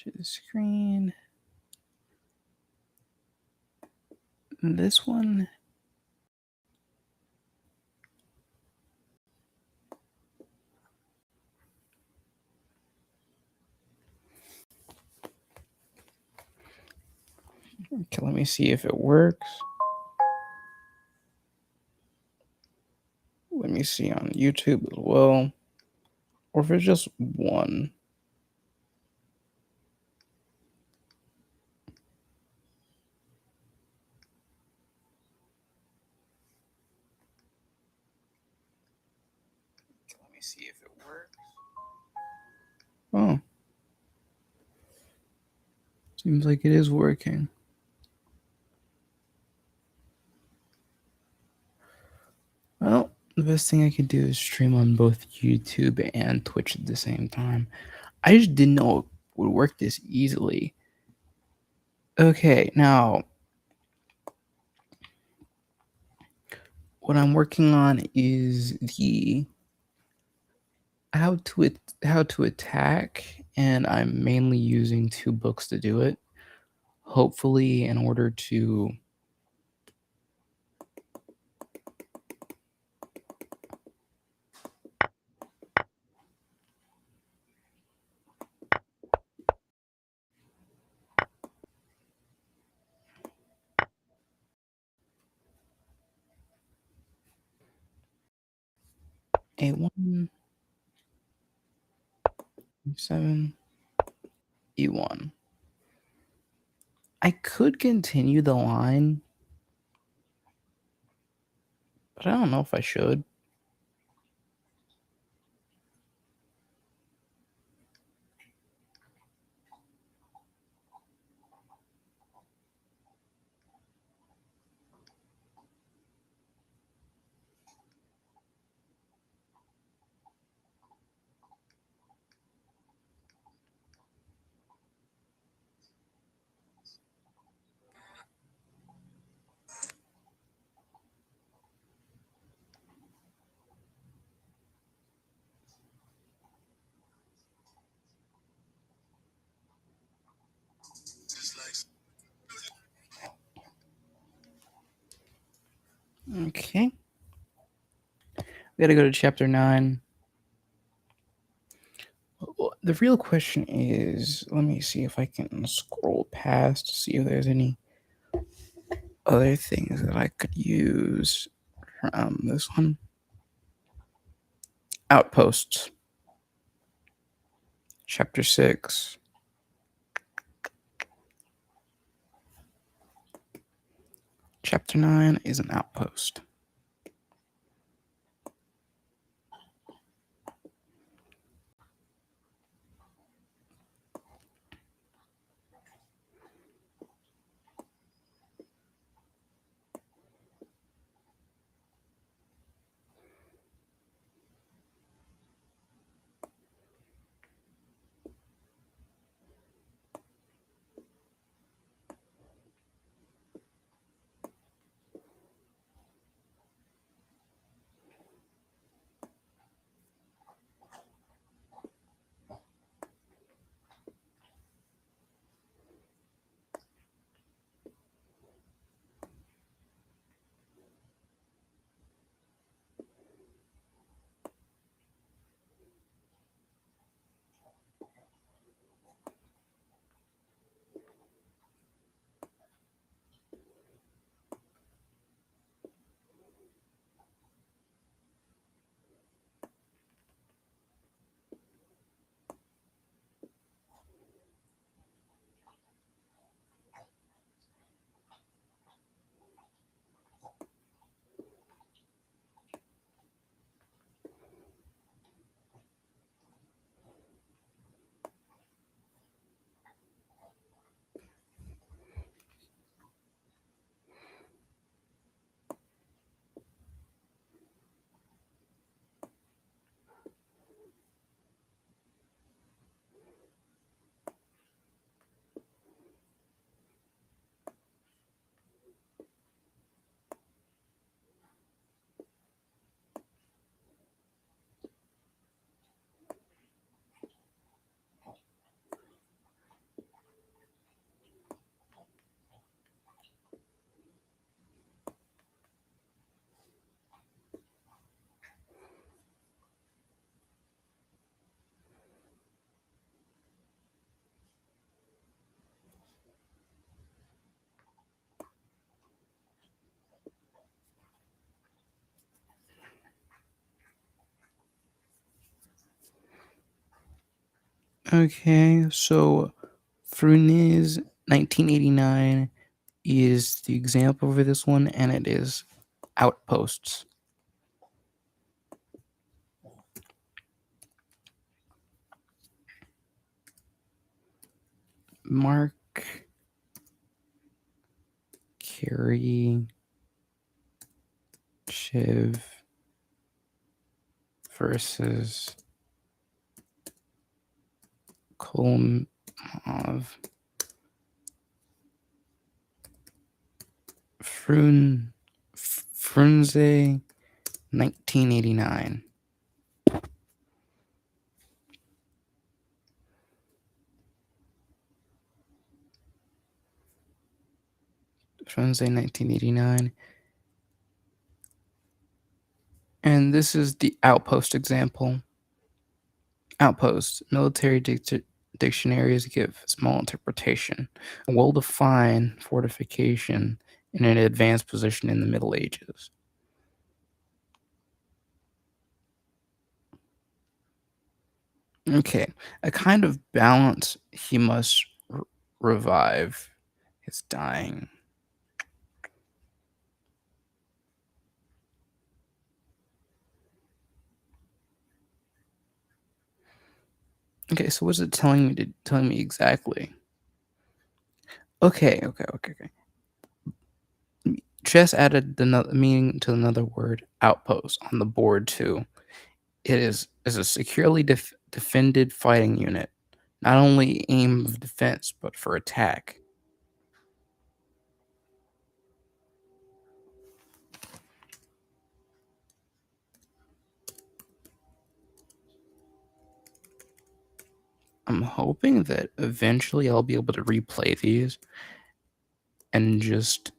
Share the screen. This one. Okay, let me see if it works. Let me see on YouTube as well. Or if it's just one. Okay, let me see if it works. Oh. Seems like it is working. Well, the best thing I could do is stream on both YouTube and Twitch at the same time. I just didn't know it would work this easily. Okay, now what I'm working on is the how to attack, and I'm mainly using 2 books to do it. Hopefully, in order to A1, E7, E1. I could continue the line, but I don't know if I should. Okay. We gotta go to chapter 9. The real question is, let me see if I can scroll past to see if there's any other things that I could use from this one. Outposts. Chapter 6. Chapter 9 is an outpost. Okay, so Fruniz 1989 is the example for this one, and it is outposts. Mark Carey Shiv versus Kolmov Frunze 1989. Frunze 1989. And this is the outpost example. Outpost. Military dictionaries give small interpretation. A well-defined fortification in an advanced position in the Middle Ages. Okay. A kind of balance he must revive his dying. Okay, so what's it telling me exactly? Okay. Chess added the meaning to another word, outpost, on the board too. It is a securely defended fighting unit, not only aim of defense but for attack. I'm hoping that eventually I'll be able to replay these and just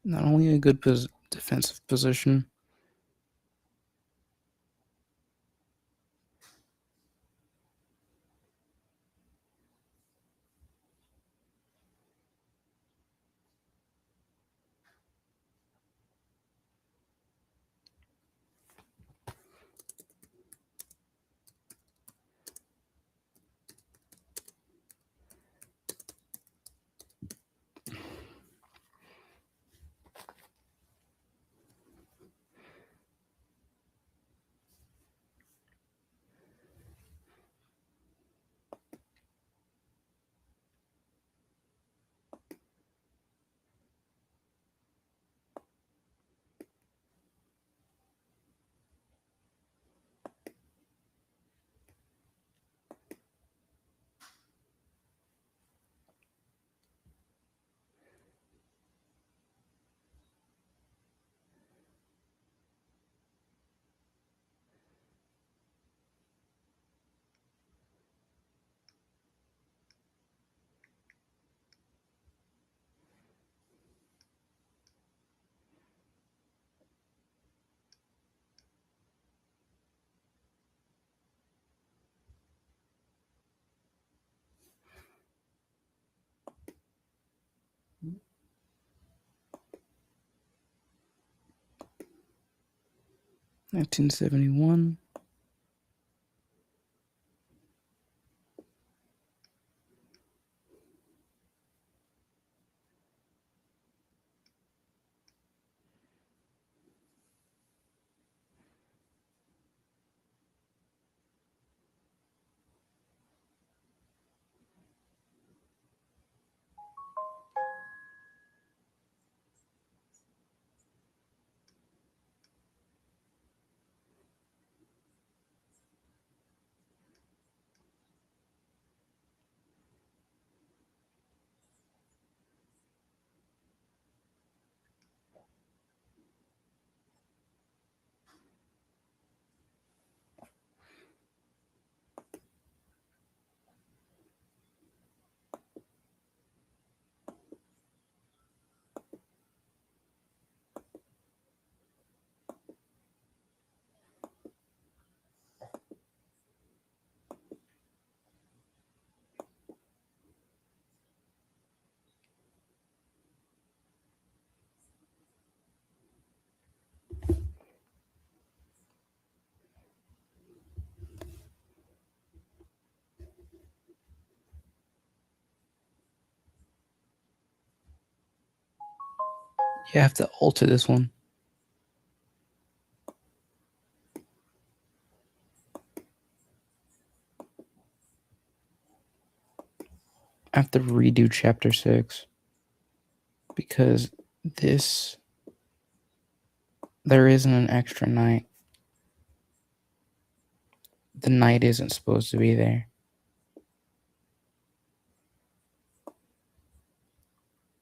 not only a good defensive position. (1971). You have to alter this one. I have to redo chapter 6 because this there isn't an extra night. The night isn't supposed to be there.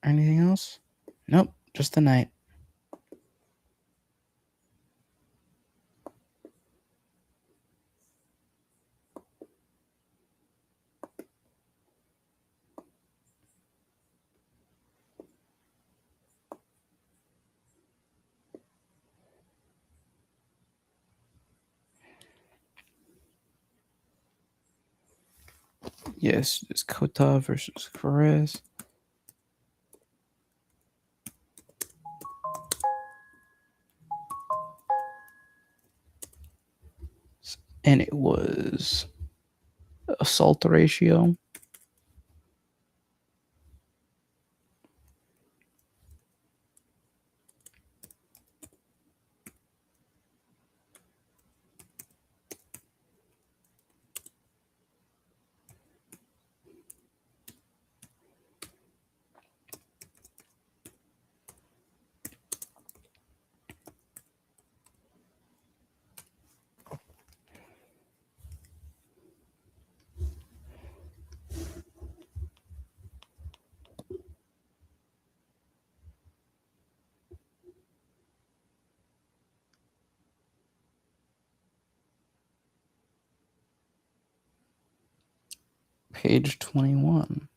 Anything else? Nope, just the night. Yes, it's Kota versus Perez. And it was assault ratio. Page 21.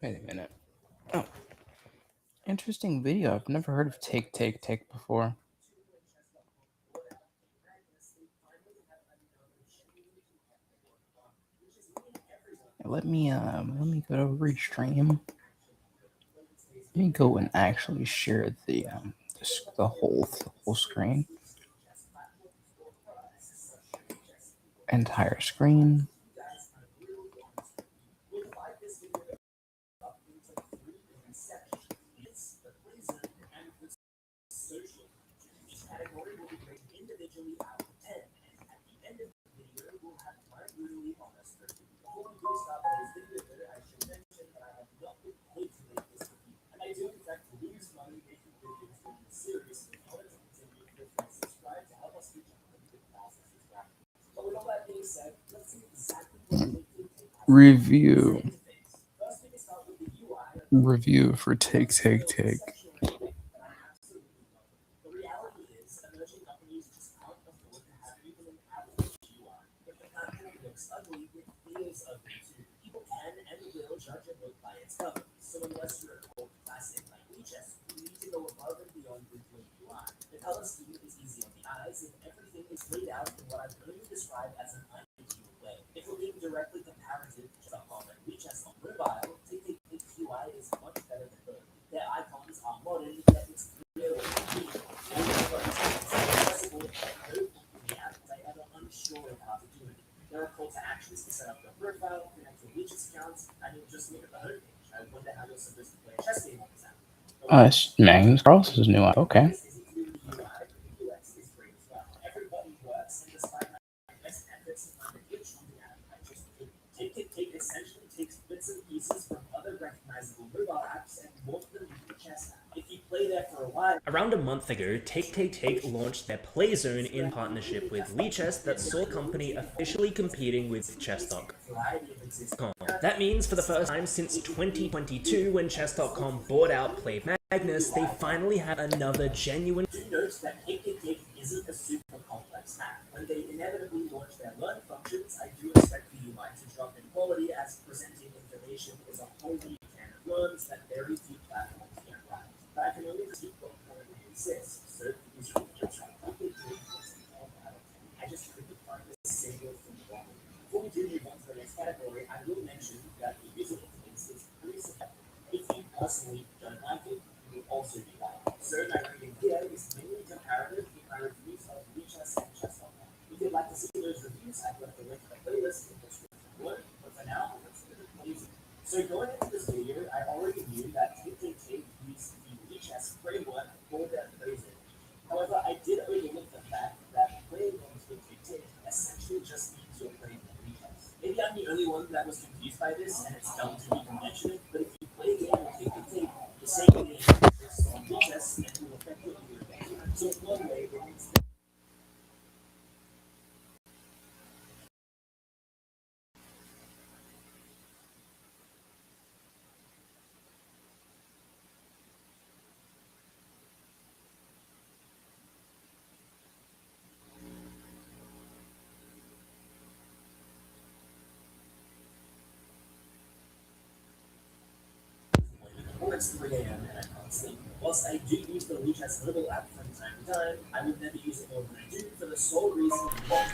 Wait a minute. Oh, interesting video. I've never heard of take take take before. Let me go to Restream. Let me go and actually share the whole screen, entire screen. Review review for take take take. It's Magnus Carlsen's new one. Okay. Around a month ago, Take Take Take launched their Play Zone in partnership with WeChess that saw the company officially competing with Chess.com. That means for the first time since 2022, when Chess.com bought out Play Magnus, they finally had another genuine.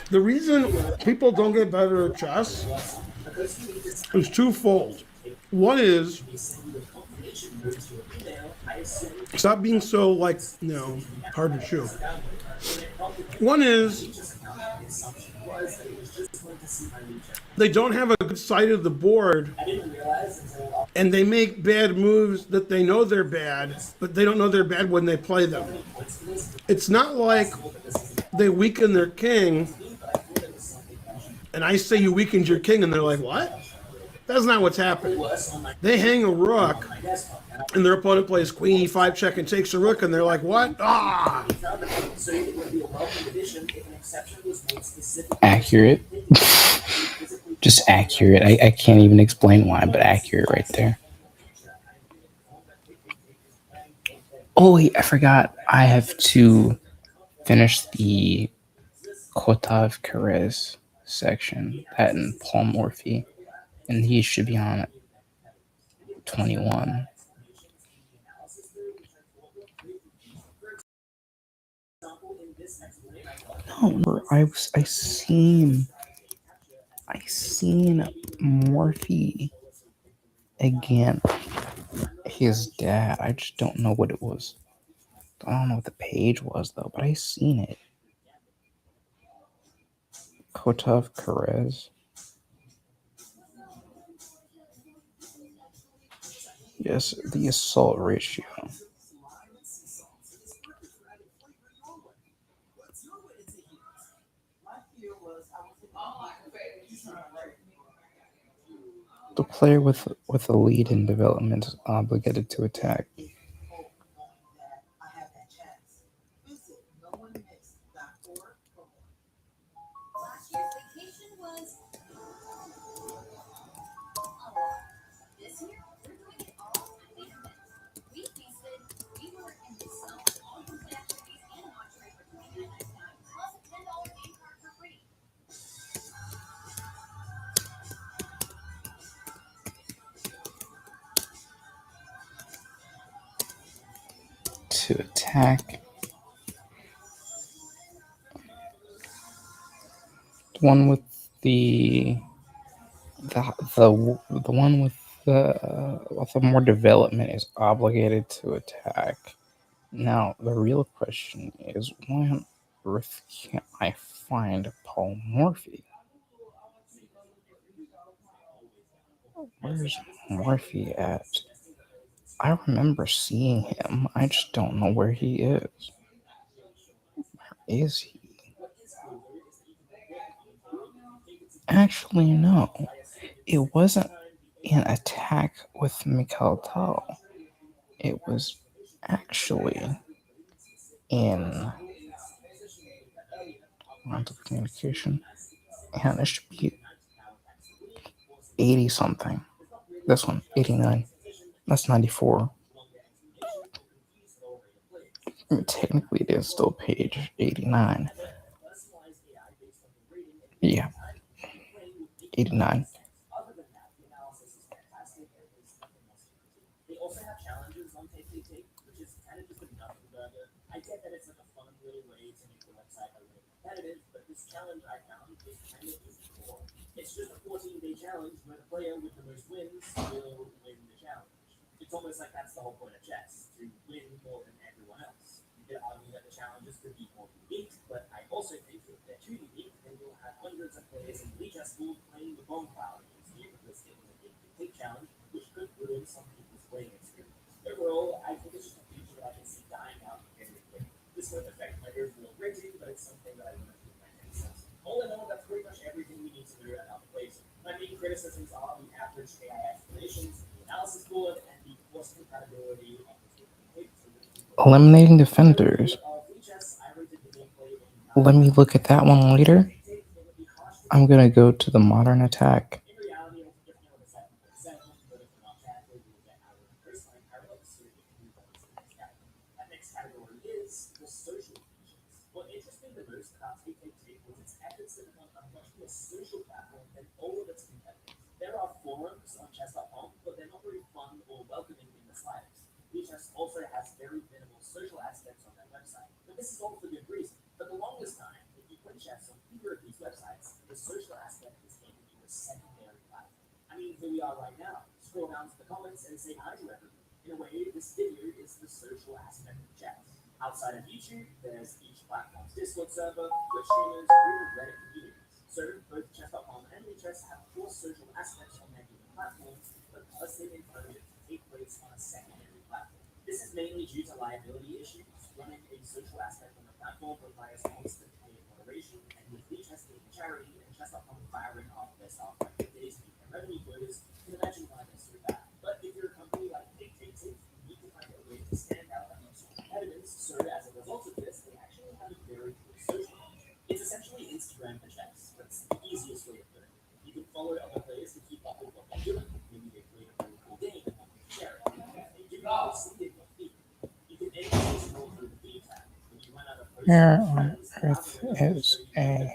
The reason people don't get better at chess is twofold. One is stop being so hard to chew. One is they don't have a good side of the board and they make bad moves that they know they're bad, but they don't know they're bad when they play them. It's not like they weaken their king and I say you weakened your king and they're like, what? That's not what's happening. They hang a rook and their opponent plays queen e5 check and takes a rook and they're like, what? Ah! Accurate. Just accurate. I can't even explain why, but accurate right there. Oh wait, I forgot. I have to finish the Kotav Perez section, that and Paul Morphy, and he should be on it. 21. No, I seen Morphe again. His dad. I just don't know what it was. I don't know what the page was though, but I seen it. Kotov Perez. Yes, the assault ratio. The player with a lead in development is obligated to attack. To attack. The one with the one with the more development is obligated to attack. Now the real question is, why on earth can't I find Paul Morphy? Where's Morphy at? I remember seeing him. I just don't know where he is. Where is he? Actually, no. It wasn't an attack with Mikhail Tal. It was actually in rounds of communication. And it should be 80 something. This one, 89. That's 94. Technically, it is still page 89. Yeah, 89. Eliminating defenders. Let me look at that one later. I'm gonna go to the modern attack. Where on earth is a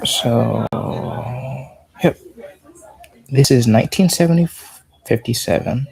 So, yep, this is 1957.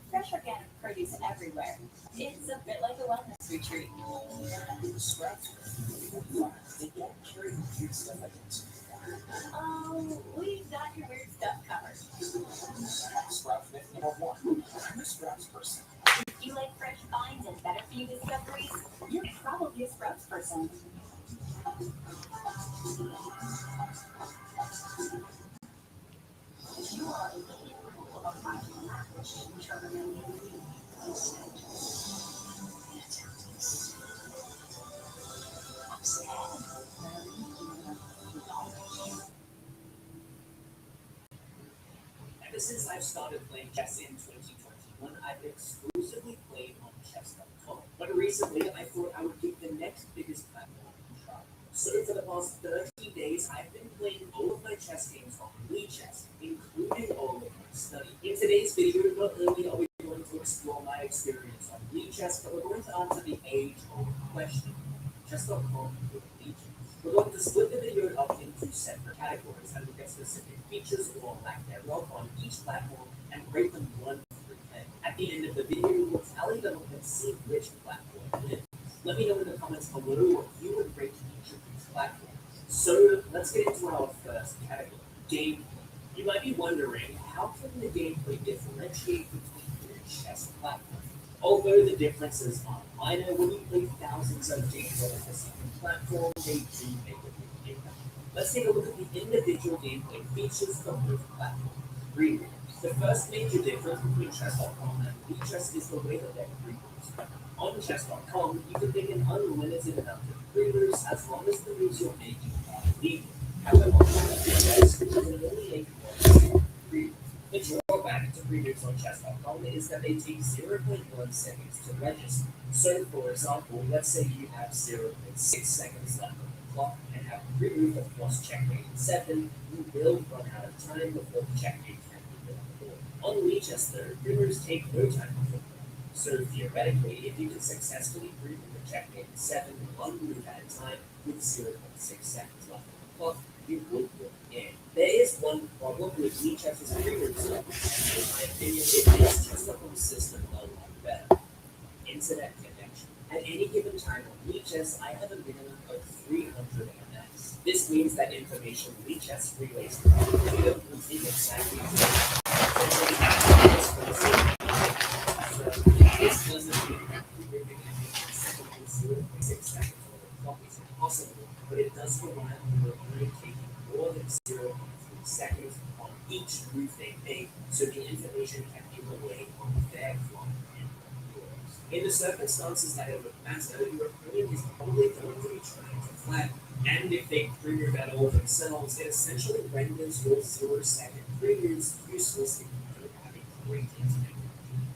Fresh organic produce everywhere. It's a bit like a wellness retreat. We've got your weird stuff covered. If you like fresh finds and better for you discoveries, you're probably a Sprouts person. Ever since I've started playing chess in 2021, I've exclusively played on chess.com. But recently, I thought I would give the next biggest platform a try. So for the past 30 days, I've been playing all of my chess games on Chess, including all of my study. In today's video, not only are we going to explore my experience on Chess, but we're going to answer the age-old question: chess.com with Chess. We're going to split the video up into separate categories and look at specific features or lack thereof on each platform and rate them 1 through 10. At the end of the video, we'll tally them up and see which platform wins. Let me know in the comments below what you would rate each of these platforms. So let's get into our first category: gameplay. You might be wondering, how can the gameplay differentiate between your chess platforms? Although the differences are minor, when you play thousands of games on a single platform, they do make a big impact. Let's take a look at the individual gameplay features for both platforms. Reroutes. The first major difference between chess.com and Chess is the way that they're reroutes. On chess.com, you can make an unlimited amount of reroutes as long as the moves you're making are legal. However, on chess, you can only make one reroute. The drawback to reroutes on chess.com is that they take 0.1 seconds to register. So, for example, let's say you have 0.6 seconds left on the clock and have a reroute that plus checkmate in 7, you will run out of time before the checkmate can be put on the board. On Lichess, though, reroutes take no time before. So theoretically, if you can successfully reroute the checkmate in 7 one move at a time with 0.6 seconds left on the clock, you would win the game. There is one problem with Lichess's reroute stuff, and in my opinion, it makes chess.com's system a lot better. Internet connection. At any given time on Lichess, I have a minimum of 300 MS. This means that information Lichess relays to the computer will be exactly the same. This doesn't mean that removing everything in 0.6 seconds on the clock is impossible, but it does rely on the opponent taking more than 0.3 seconds on each move they make, so the information can be relayed on their clock and not yours. In the circumstances that it would matter, your opponent is probably going to be trying to flag, and if they pre-move at all themselves, it essentially renders your 0-second pre-moves useless if you don't have a great internet.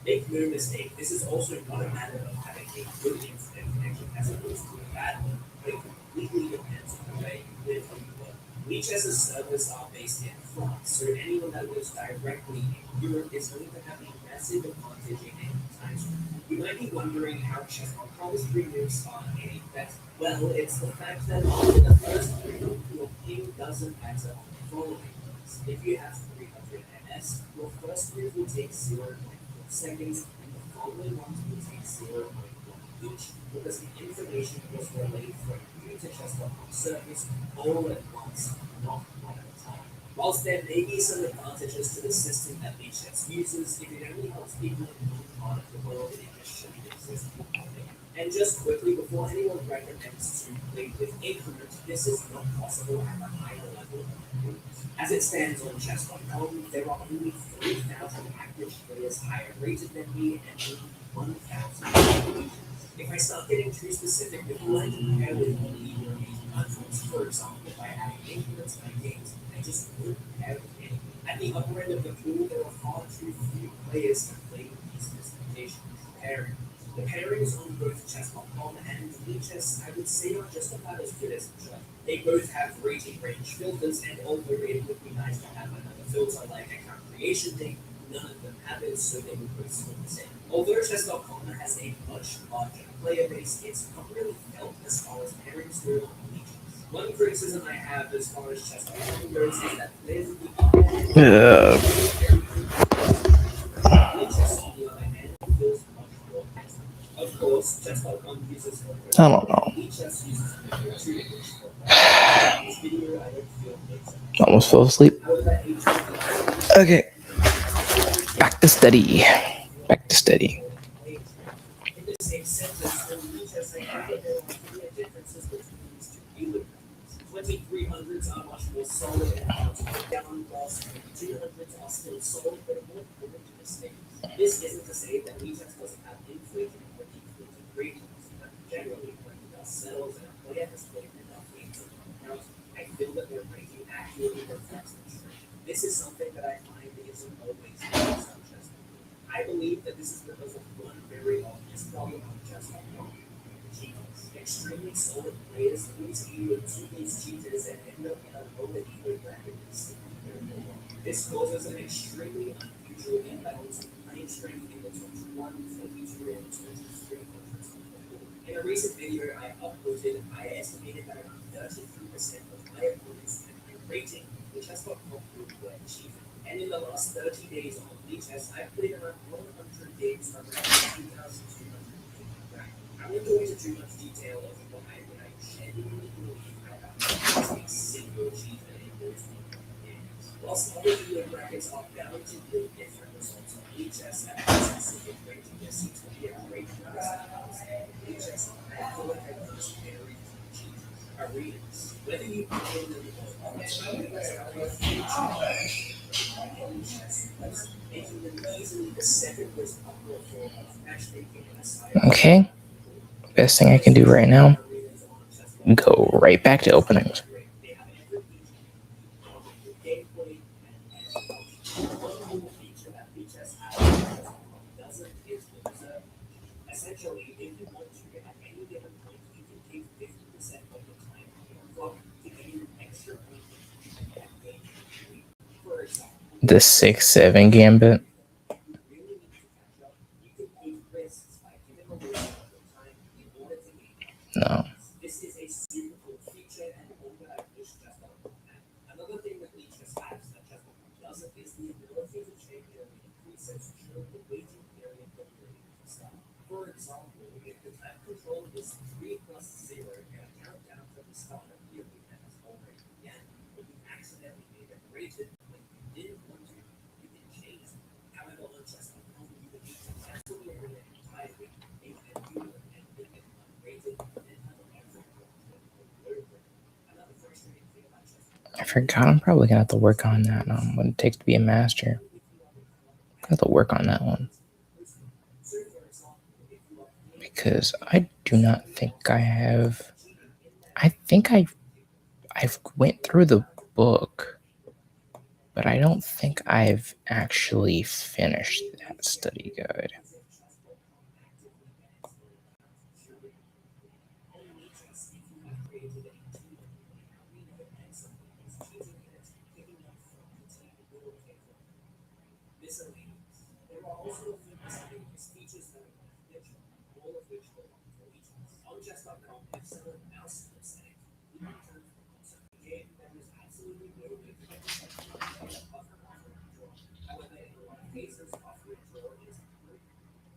Make no mistake, this is also not a matter of having a good internet connection as opposed to a bad one, but it completely depends on the way you live and work. Lichess's servers are based in France, so anyone that lives directly in Europe is going to have a massive advantage in any time zone. You might be wondering how chess.com's reroutes are any better. Well, it's the fact that after the first reroute, your ping doesn't matter on the following ones. If you have 300 MS, your first move will take 0.4 seconds, and the following ones will take 0.1 each, because the information was relayed from you to chess.com servers all at once, not one at a time. Whilst there may be some advantages to the system that Lichess uses, if it only helps people in one part of the world, it just shouldn't exist. And just quickly, before anyone recommends to play with increment, this is not possible at a higher level of groups. As it stands on chess.com, there are only 3,000 active players higher rated than me and only 1,000. If I start getting too specific, if you want to compare with one of the European platforms, for example, if I had increments in my games, I just wouldn't compare with any. At the upper end of the pool, there are far too few players to play with these specifications. The pairings on both chess.com and Lichess, I would say, are just about as good as each other. They both have rating range filters, and although it would be nice to have another filter like account creation thing, none of them have it, so they would both stay the same. Although chess.com has a much larger player base, it's not really felt as far as pairings go on Lichess. One criticism I have as far as chess.com goes is that players of the other hand Lichess, on the other hand, feels much more active. Of course, chess.com uses I don't know. Lichess uses two different formats. This video, I don't feel makes sense. Almost fell asleep. However, Okay, back to study. Back to study. in the same sentence, when Lichess, I think that there are clear differences between these two view 2300s are much more solid and hard to put down, whilst 2200s are still solid but are more prone to mistakes. This isn't to say that Lichess doesn't have inflated or deflated ratings, but generally when the dust settles and a player has played enough games on one account, I feel that their ranking accurately reflects the trend. This this is something that I find isn't always focused on chess. I believe that this is because of one very obvious problem on chess.com. Cheaters. Extremely solid players lose either to these cheaters and end up in a lower ego bracket. This causes an extremely unusual imbalance of playing strength in the top 122 and 23 countries. In a recent video I uploaded, I estimated that around 33% of my opponents had a rating, which has got confident were achieved. And in the last 30 days on Lichess, I played around 100 games around 2,200 rank. I won't go into too much detail of why, but I genuinely believe I have a single cheater in those games. Whilst other video brackets are bound to yield different results on Lichess at a specific rating, there seems to be a great understanding of Lichess. I feel like I use very cheap arenas. Whether you play them or not, arenas are a huge making them easily the second most popular form of matchmaking in a side. Okay. Best thing I can do right now, go right back to openings. They have every gameplay and one cool feature that Lichess doesn't is the reserve. Essentially, if you want to, at any given point, you can take 50% of the time on your clock to gain an extra point in that game. For example, The 6-7 gambit. you really need to catch up. You can take risks by giving away some of your time in order to gain No. this is a super cool feature and one that I wish Chess.com had. Another thing that Lichess has that Chess.com doesn't is the ability to change your presets during the waiting period when you're ready to start. For example, if the time control is 3 plus 0 and a countdown to the start of the arena has already begun, but you accidentally made it rated when you didn't want to, you can change it. However, on Chess.com, you would need to cancel the arena entirely, make a new one, and make it unrated, and then have every another frustrating thing about Chess.com. I forgot I'm probably gonna have to work on that what it takes to be a master. I have to work on that one. Because I do not think I have. I think I've went through the book, but I don't think I've actually finished that study guide. There are also miscellaneous features that are confidential, all of which belong to Lichess. On Chess.com, if someone else is saying, you can turn from concept to game, there is absolutely no way to get this buffer after a draw. However, in a lot of cases, after a draw is improved.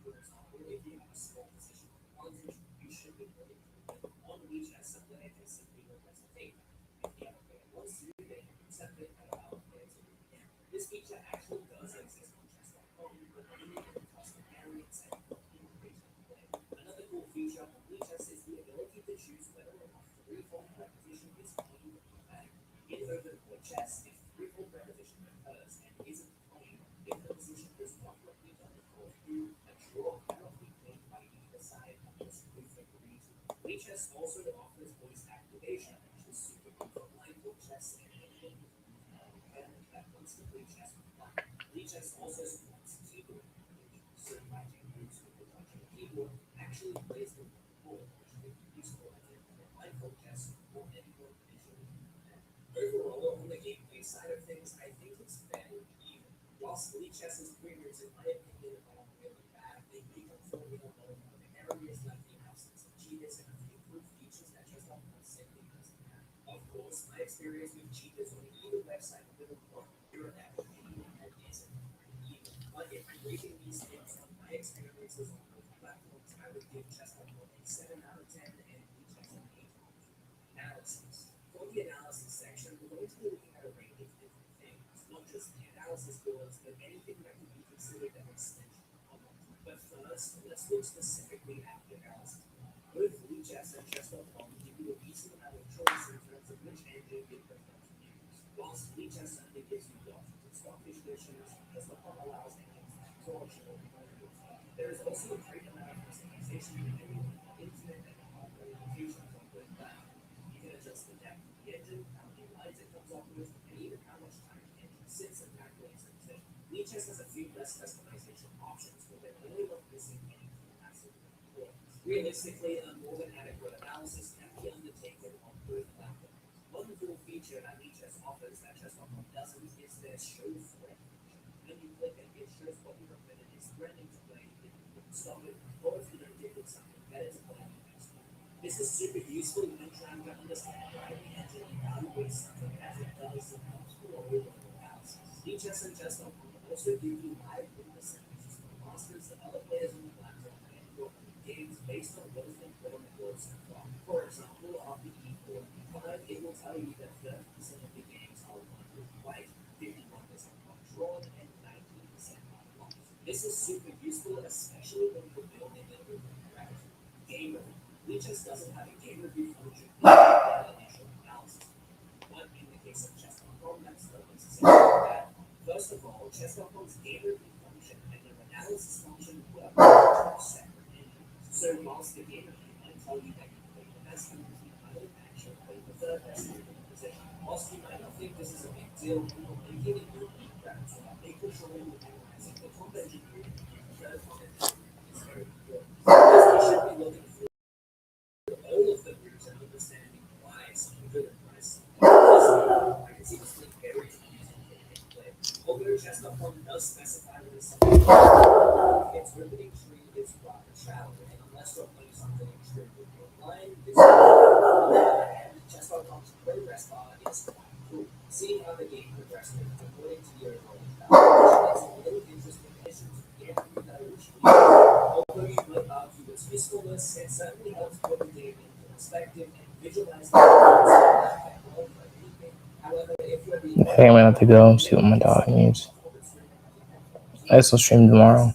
For example, if you have a small position advantage, you should be ready to win. On Lichess, some players can simply request a take back. If the other player wants to, they can accept it and allow the player to win again. This feature actually does exist on Chess.com, but only in the custom variants and not in the original play. Another cool feature on Lichess is the ability to choose whether or not threefold repetition is coined or bad. In open court chess, if threefold repetition occurs and isn't coined, if the position does not repeat on the court through, a draw cannot be claimed by either side unless both agree to. Lichess also offers voice activation, which is super good for blind court chess and anyone with that wants to play chess with blind. Lichess also supports keyboard language, so writing notes with the touch of a keyboard actually plays the board, which may be useful as in blind court chess or anyone visually impaired. Overall, on the gameplay side of things, I think it's fairly even. Whilst Lichess's premiums, in my opinion, are really bad, they make up for in a lot of other areas like the absence of cheaters and a few good features that Chess.com simply doesn't have. Of course, my experience with cheaters on either website will not mirror that of anyone that isn't either. But if I'm rating these things on my experiences on both platforms, I would give Chess.com a 7 out of 10 and Lichess an 8 out of 10. Analysis. For the analysis section, we're going to be looking at a range of different things, not just the analysis boards, but anything that could be considered an extension of it. But first, let's look specifically at the analysis board. Both Lichess and Chess.com give you a decent amount of choice in terms of which engine you prefer to use. Whilst Lichess only gives you the option to stockfish dishes, Chess.com allows engines like Torch or Monopoly. There is also a great amount of customization depending on the internet and hardware limitations on both platforms. You can adjust the depth of the engine, how many lines it comes up with, and even how much time the engine sits Leechess has a few less customization options, but they're really not missing anything absolutely important. Realistically, a more than adequate analysis can be undertaken on both platforms. One cool feature that Leechess offers that Chess.com doesn't is their show thread function. When you click it shows what your opponent is threatening to play if you can stop it, or if you predicted something better to play next time. This is super useful when trying to understand why the engine evaluates something as it does and helps with a real-world analysis. Leechess and Chess.com also give you live win percentages for masters and other players on the platform and your games based on what has been put on the board so far. For example, after E4 and E5, it will tell you that 30% of the games are won with white, 51% are drawn, and 19% are lost. This is super useful, especially when you're building a rhythm strategy. Game review. Leechess doesn't have a game review function without initial analysis. But in the case of Chess.com, that's not necessarily bad. First of all, Chess.com's game review function and their analysis function work as separate engines. So whilst the game review might tell you that you played the best move, you might actually play the third best move in the position. Whilst you might not think this is a big deal, you're making it your own repertoire, making sure you're memorizing the top engine move and the third top engine move is very important. Because you should be looking for all of the moves and understanding why some good and why some bad. I can see this being very confusing for gameplay. Although Chess.com does specify that it's something its opening tree is rather shallow, and unless you're playing something extremely online, this and Chess.com's progress bar is quite cool. Seeing how the game progresses according to your knowledge value is a little interesting addition to the game review that originally. Although you might argue its usefulness, it certainly helps put the game into perspective and visualize the performance of any game. However, if you're being Hey, I'm gonna have to go see what my dog needs. I still stream tomorrow.